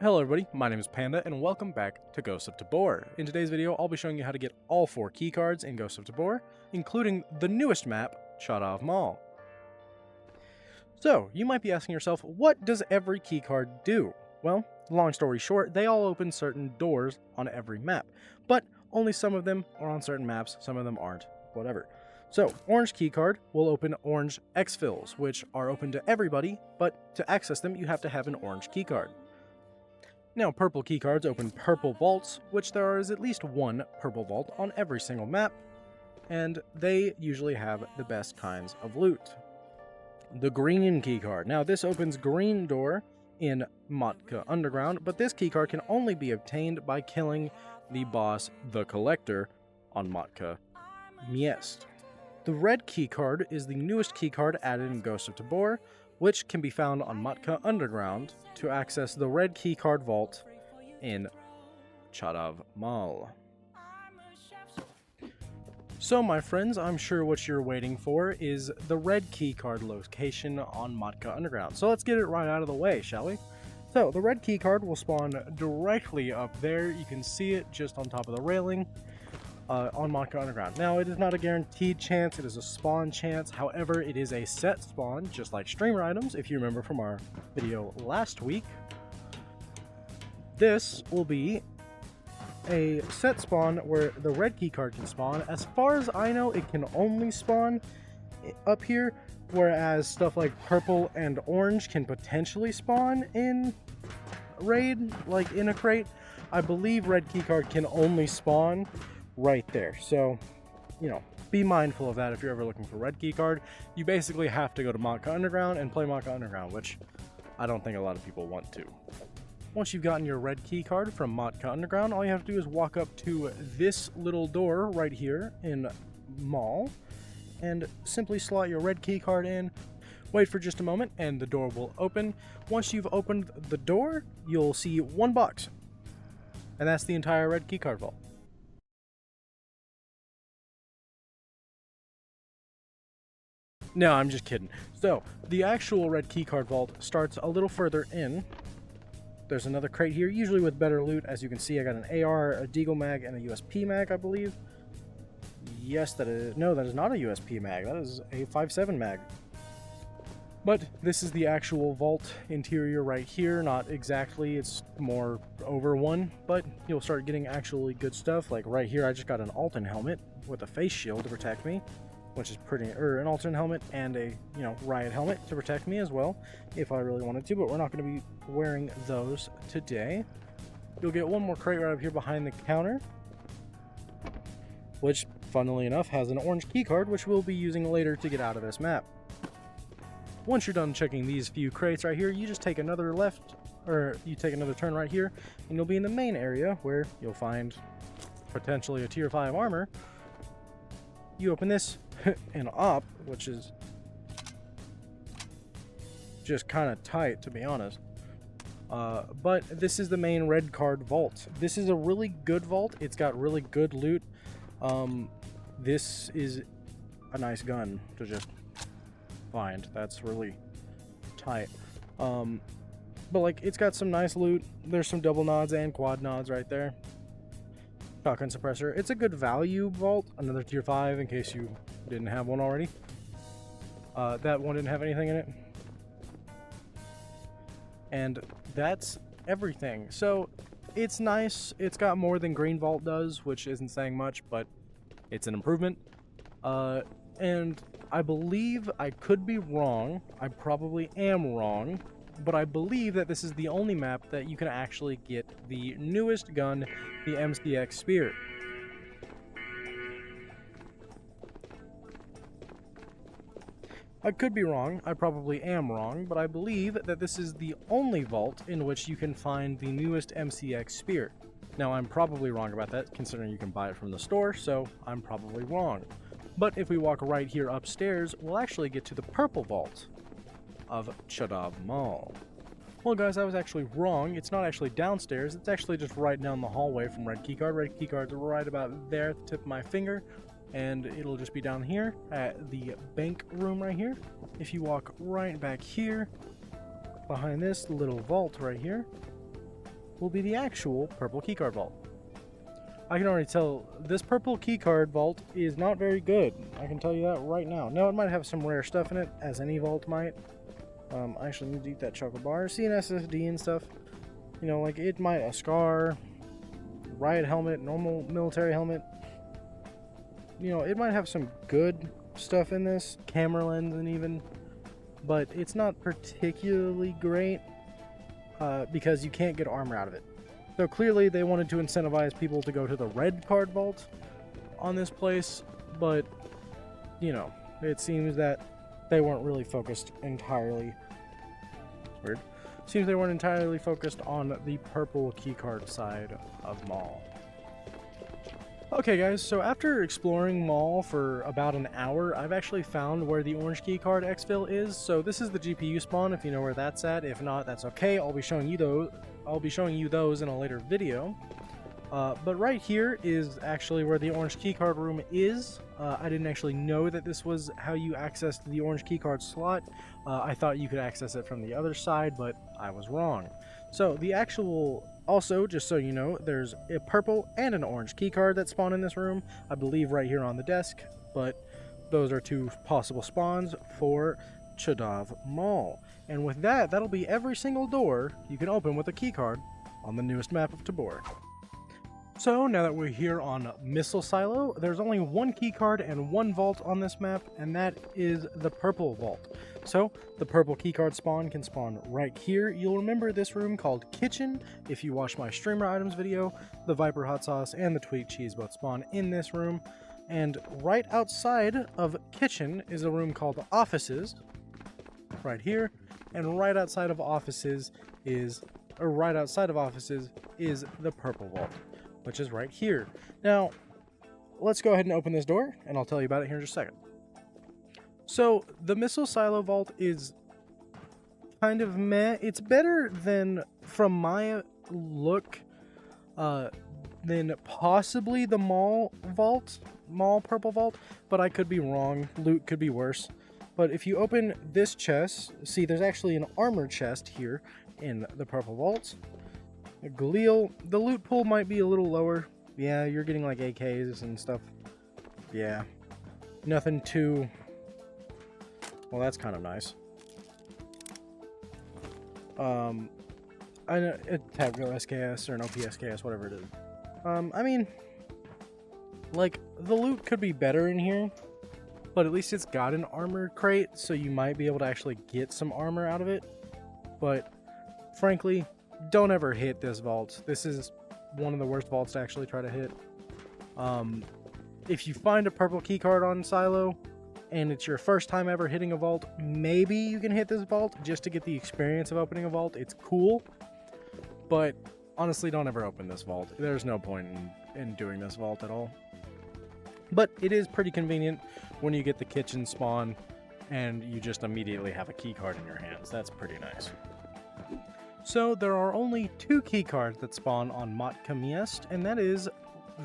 Hello everybody, my name is Panda and welcome back to Ghost of Tabor. In today's video, I'll be showing you how to get all 4 keycards in Ghost of Tabor, including the newest map, Chodov Mall. So, you might be asking yourself, what does every keycard do? Well, long story short, they all open certain doors on every map, but only some of them are on certain maps, some of them aren't, whatever. So, orange keycard will open orange exfils, which are open to everybody, but to access them, you have to have an orange keycard. Now, purple keycards open purple vaults, which there is at least one purple vault on every single map, and they usually have the best kinds of loot. The green keycard. Now, this opens green door in Matka Underground, but this keycard can only be obtained by killing the boss, the Collector, on Matka Miest. The red keycard is the newest keycard added in Ghost of Tabor, which can be found on Matka Underground to access the red Keycard Vault in Chodov Mall. So my friends, I'm sure what you're waiting for is the red keycard location on Matka Underground. So let's get it right out of the way, shall we? So the red keycard will spawn directly up there. You can see it just on top of the railing. On Matka Underground. Now, it is not a guaranteed chance, it is a spawn chance. However, it is a set spawn, just like streamer items, if you remember from our video last week. This will be a set spawn where the red keycard can spawn. As far as I know, it can only spawn up here, whereas stuff like purple and orange can potentially spawn in raid, like in a crate. I believe red keycard can only spawn right there, so be mindful of that if you're ever looking for red keycard. You basically have to go to Matka Underground and play Matka Underground, which I don't think a lot of people want to. Once you've gotten your red keycard from Matka Underground, all you have to do is walk up to this little door right here in Mall and simply slot your red keycard in. Wait for just a moment and the door will open. Once you've opened the door, you'll see one box, and that's the entire red keycard vault. No, I'm just kidding. So, the actual red keycard vault starts a little further in. There's another crate here, usually with better loot. As you can see, I got an AR, a Deagle mag, and a USP mag, I believe. Yes, that is... No, that is not a USP mag. That is a 5.7 mag. But this is the actual vault interior right here. Not exactly. It's more over one, but you'll start getting actually good stuff. Like right here, I just got an Alton helmet with a face shield to protect me, which is pretty, or an alternate helmet and a, riot helmet to protect me as well, if I really wanted to, but we're not going to be wearing those today. You'll get one more crate right up here behind the counter, which, funnily enough, has an orange keycard, which we'll be using later to get out of this map. Once you're done checking these few crates right here, you just take another left, or you take another turn right here, and you'll be in the main area, where you'll find potentially a tier 5 armor. You open this, an op, which is just kind of tight, to be honest. But this is the main red card vault. This is a really good vault. It's got really good loot. This is a nice gun to just find. That's really tight. But like, it's got some nice loot. There's some double nods and quad nods right there. Shotgun suppressor. It's a good value vault. Another tier 5 in case you didn't have one already. That one didn't have anything in it. And that's everything. So it's nice. It's got more than Green Vault does, which isn't saying much, but it's an improvement. And I believe, I could be wrong. I probably am wrong. But I believe that this is the only map that you can actually get the newest gun, the MCX Spear. I could be wrong, I probably am wrong, but I believe that this is the only vault in which you can find the newest MCX Spear. Now, I'm probably wrong about that, considering you can buy it from the store, so I'm probably wrong. But if we walk right here upstairs, we'll actually get to the purple vault of Chodov Mall. Well guys, I was actually wrong. It's not actually downstairs, it's actually just right down the hallway from red keycard. Red keycard's right about there at the tip of my finger, and it'll just be down here at the bank room right here. If you walk right back here, behind this little vault right here, will be the actual purple keycard vault. I can already tell this purple keycard vault is not very good. I can tell you that right now. Now, it might have some rare stuff in it, as any vault might. I actually need to eat that chocolate bar. See an SSD and stuff. You know, like it might a scar, riot helmet, normal military helmet. You know, it might have some good stuff in this, camera lens and even, but it's not particularly great because you can't get armor out of it. So clearly they wanted to incentivize people to go to the red card vault on this place, but you know, it seems that they weren't really focused entirely. Weird. Seems they weren't entirely focused on the purple keycard side of Mall. Okay guys, so after exploring Mall for about an hour, I've actually found where the orange keycard exfil is. So this is the GPU spawn, if you know where that's at. If not, that's okay. I'll be showing you those in a later video. But right here is actually where the orange keycard room is. I didn't actually know that this was how you accessed the orange keycard slot. I thought you could access it from the other side, but I was wrong. So the actual, also, just so you know, there's a purple and an orange keycard that spawn in this room. I believe right here on the desk, but those are two possible spawns for Chodov Mall. And with that, that'll be every single door you can open with a keycard on the newest map of Tabor. So now that we're here on Missile Silo, there's only one keycard and one vault on this map, and that is the purple vault. So the purple keycard spawn can spawn right here. You'll remember this room called Kitchen if you watch my streamer items video. The Viper Hot Sauce and the Tweaked Cheese both spawn in this room. And right outside of Kitchen is a room called Offices, right here. And right outside of Offices is the purple vault, which is right here. Now, let's go ahead and open this door, and I'll tell you about it here in just a second. So, the Missile Silo Vault is kind of meh. It's better than, from my look, than possibly the Mall Purple Vault, but I could be wrong. Loot could be worse. But if you open this chest, see there's actually an armor chest here in the Purple Vault. Galil, the loot pool might be a little lower. Yeah, you're getting like AKs and stuff. Yeah, nothing too, well, that's kind of nice. I know a Tabor SKS or an OP SKS, whatever it is. I mean, like, the loot could be better in here, but at least it's got an armor crate, so you might be able to actually get some armor out of it. But frankly, don't ever hit this vault. This is one of the worst vaults to actually try to hit. If you find a purple keycard on Silo and it's your first time ever hitting a vault, maybe you can hit this vault just to get the experience of opening a vault. It's cool, but honestly, don't ever open this vault. There's no point in doing this vault at all. But it is pretty convenient when you get the kitchen spawn and you just immediately have a keycard in your hands. That's pretty nice. So there are only two keycards that spawn on Matka Miest, and that is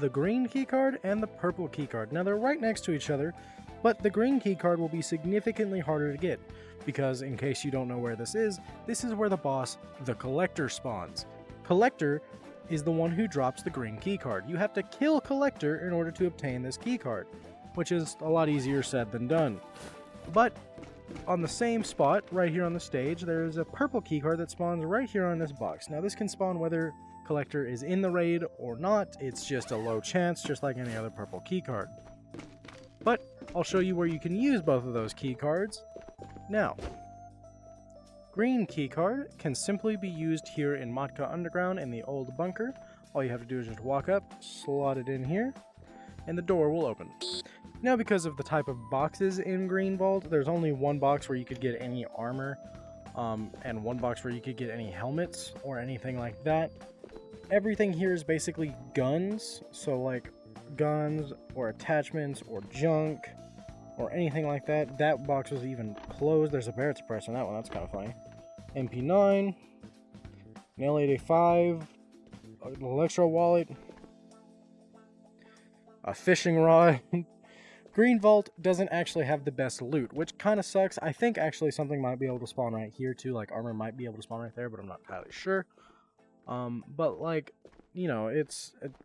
the green keycard and the purple keycard. Now they're right next to each other, but the green keycard will be significantly harder to get, because in case you don't know where this is where the boss, the Collector, spawns. Collector is the one who drops the green keycard. You have to kill Collector in order to obtain this keycard, which is a lot easier said than done. But on the same spot, right here on the stage, there's a purple keycard that spawns right here on this box. Now this can spawn whether Collector is in the raid or not. It's just a low chance, just like any other purple keycard. But I'll show you where you can use both of those keycards now. Green keycard can simply be used here in Matka Underground in the old bunker. All you have to do is just walk up, slot it in here, and the door will open. Now, because of the type of boxes in Green Vault, there's only one box where you could get any armor, and one box where you could get any helmets or anything like that. Everything here is basically guns, so like guns or attachments or junk or anything like that. That box was even closed. There's a Barrett suppressor on that one. That's kind of funny. MP9, an L8A5, an electro wallet, a fishing rod. Green Vault doesn't actually have the best loot, which kind of sucks. I think actually something might be able to spawn right here too, like armor might be able to spawn right there, but I'm not entirely sure. But like, you know,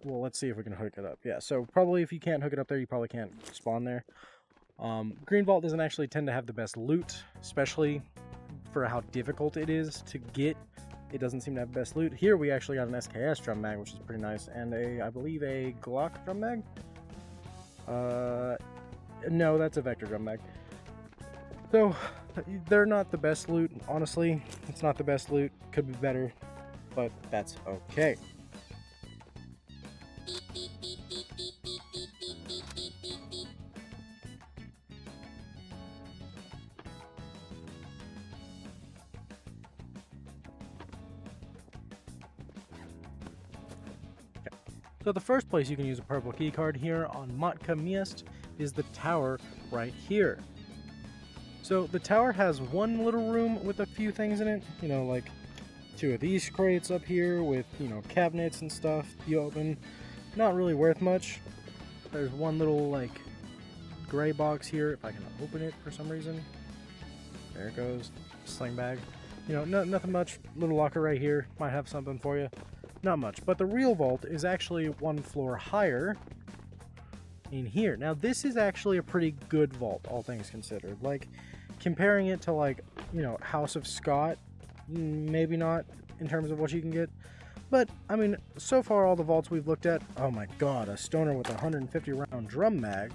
well, let's see if we can hook it up. Yeah, so probably if you can't hook it up there, you probably can't spawn there. Green Vault doesn't actually tend to have the best loot, especially for how difficult it is to get. It doesn't seem to have the best loot. Here we actually got an SKS drum mag, which is pretty nice, and I believe a Glock drum mag. No, that's a Vector drum mag. So they're not the best loot, honestly. It's not the best loot. Could be better, but that's okay. So the first place you can use a purple keycard here on Matka Miast is the tower right here. So the tower has one little room with a few things in it, you know, like 2 of these crates up here with, you know, cabinets and stuff you open. Not really worth much. There's one little, like, gray box here, if I can open it for some reason. There it goes. Sling bag. You know, nothing much. Little locker right here. Might have something for you. Not much. But the real vault is actually 1 floor higher in here. Now, this is actually a pretty good vault, all things considered. Like, comparing it to, like, you know, House of Scott, maybe not in terms of what you can get. But, I mean, so far all the vaults we've looked at, oh my god, a stoner with a 150 round drum mag.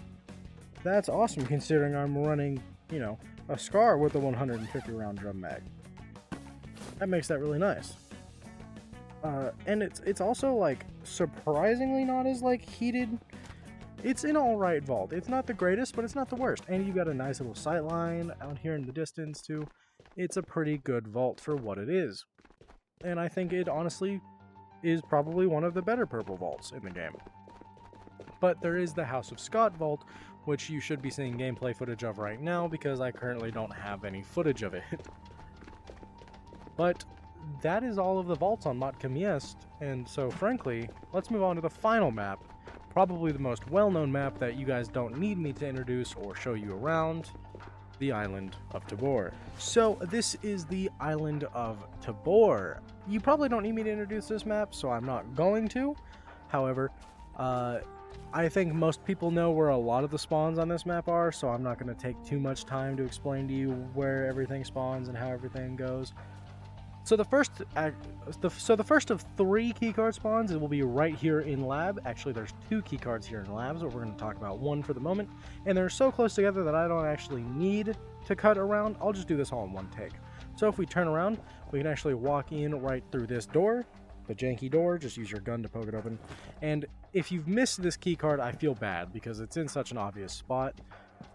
That's awesome considering I'm running, you know, a Scar with a 150 round drum mag. That makes that really nice. And it's also, like, surprisingly not as, like, heated. It's an alright vault. It's not the greatest, but it's not the worst. And you got a nice little sight line out here in the distance, too. It's a pretty good vault for what it is. And I think it honestly is probably one of the better purple vaults in the game. But there is the House of Scott vault, which you should be seeing gameplay footage of right now, because I currently don't have any footage of it. But that is all of the vaults on Matka Miast, and so frankly, let's move on to the final map, probably the most well-known map that you guys don't need me to introduce or show you around, the island of Tabor. So this is the island of Tabor. You probably don't need me to introduce this map, so I'm not going to. However, I think most people know where a lot of the spawns on this map are, so I'm not going to take too much time to explain to you where everything spawns and how everything goes. So the first of 3 keycard spawns, it will be right here in lab. Actually, there's 2 keycards here in labs, but we're going to talk about one for the moment. And they're so close together that I don't actually need to cut around. I'll just do this all in one take. So if we turn around, we can actually walk in right through this door, the janky door. Just use your gun to poke it open. And if you've missed this keycard, I feel bad because it's in such an obvious spot,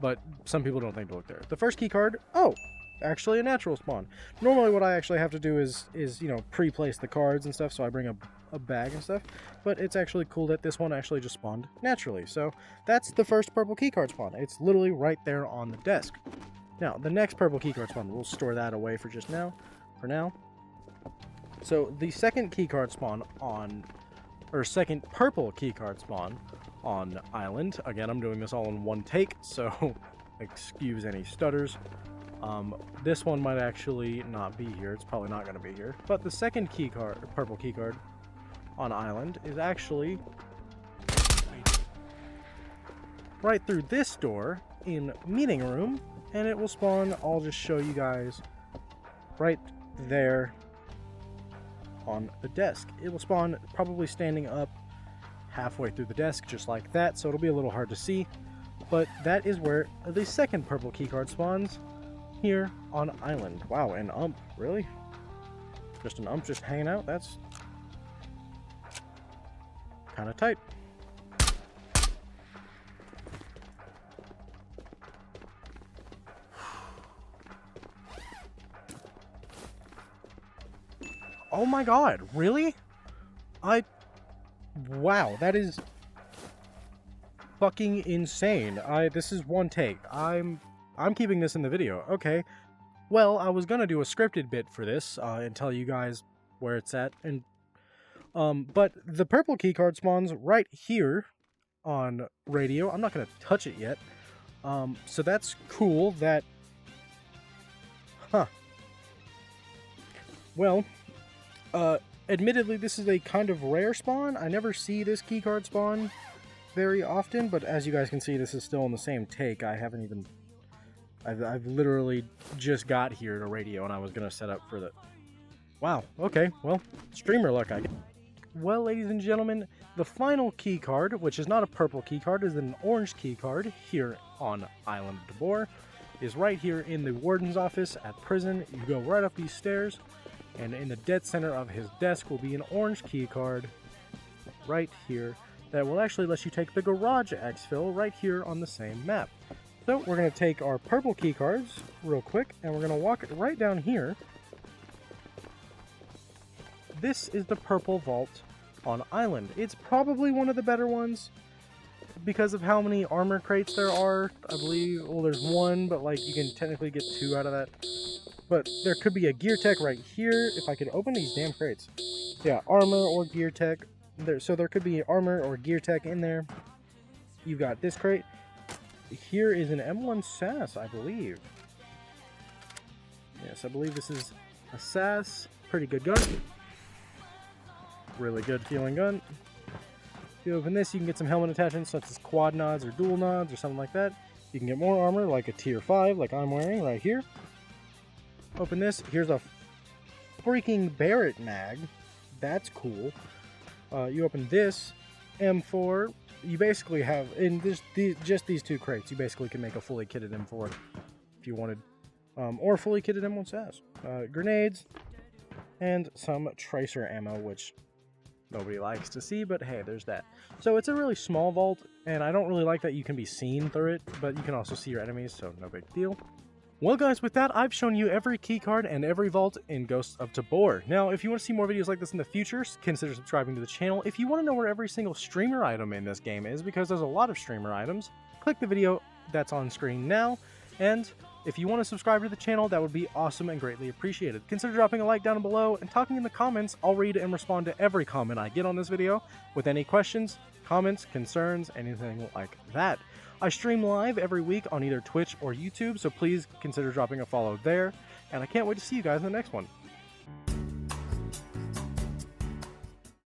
but some people don't think to look there. The first keycard, oh, actually a natural spawn. Normally what I actually have to do is you know, pre-place the cards and stuff, so I bring a bag and stuff, but it's actually cool that this one actually just spawned naturally. So that's the first purple keycard spawn. It's literally right there on the desk. Now the next purple keycard spawn, we'll store that away for now. So the second keycard spawn on, or second purple keycard spawn on island, again I'm doing this all in one take, so excuse any stutters. This one might actually not be here. It's probably not going to be here. But the second keycard, purple keycard on island, is actually right through this door in meeting room, and it will spawn. I'll just show you guys right there on the desk. It will spawn probably standing up halfway through the desk, just like that. So it'll be a little hard to see, but that is where the second purple keycard spawns. Here on island. Wow, an ump, really? Just an ump just hanging out? That's kind of tight. Oh my god, really? Wow, that is fucking insane. This is one take. I'm keeping this in the video. Okay. Well, I was gonna do a scripted bit for this and tell you guys where it's at, and but the purple keycard spawns right here on radio. I'm not gonna touch it yet. So that's cool. That, huh? Well, Admittedly, this is a kind of rare spawn. I never see this keycard spawn very often, but as you guys can see, this is still in the same take. I haven't even... I've literally just got here to radio, and I was going to set up for the... Wow, okay, well, streamer luck, I guess. Well, ladies and gentlemen, the final keycard, which is not a purple keycard, is an orange keycard here on Island of Tabor, is right here in the warden's office at prison. You go right up these stairs, and in the dead center of his desk will be an orange keycard right here that will actually let you take the garage exfil right here on the same map. So we're going to take our purple keycards real quick, and we're going to walk it right down here. This is the purple vault on Island. It's probably one of the better ones because of how many armor crates there are. I believe, well, there's one, but like you can technically get 2 out of that. But there could be a gear tech right here. If I could open these damn crates. Yeah, armor or gear tech. So there could be armor or gear tech in there. You've got this crate. Here is an M1 SAS, I believe. Yes, I believe this is a SAS. Pretty good gun. Really good feeling gun. If you open this, you can get some helmet attachments such as quad nods or dual nods or something like that. You can get more armor like a tier 5 like I'm wearing right here. Open this. Here's a freaking Barrett mag. That's cool. You open this M4. You basically have, in just these 2 crates, you basically can make a fully kitted M4 if you wanted. Or fully kitted M1 SAS. Grenades and some tracer ammo, which nobody likes to see, but hey, there's that. So it's a really small vault, and I don't really like that you can be seen through it, but you can also see your enemies, so no big deal. Well guys, with that, I've shown you every keycard and every vault in Ghosts of Tabor. Now, if you want to see more videos like this in the future, consider subscribing to the channel. If you want to know where every single streamer item in this game is, because there's a lot of streamer items, click the video that's on screen now, and if you want to subscribe to the channel, that would be awesome and greatly appreciated. Consider dropping a like down below and talking in the comments. I'll read and respond to every comment I get on this video with any questions, comments, concerns, anything like that. I stream live every week on either Twitch or YouTube, so please consider dropping a follow there, and I can't wait to see you guys in the next one.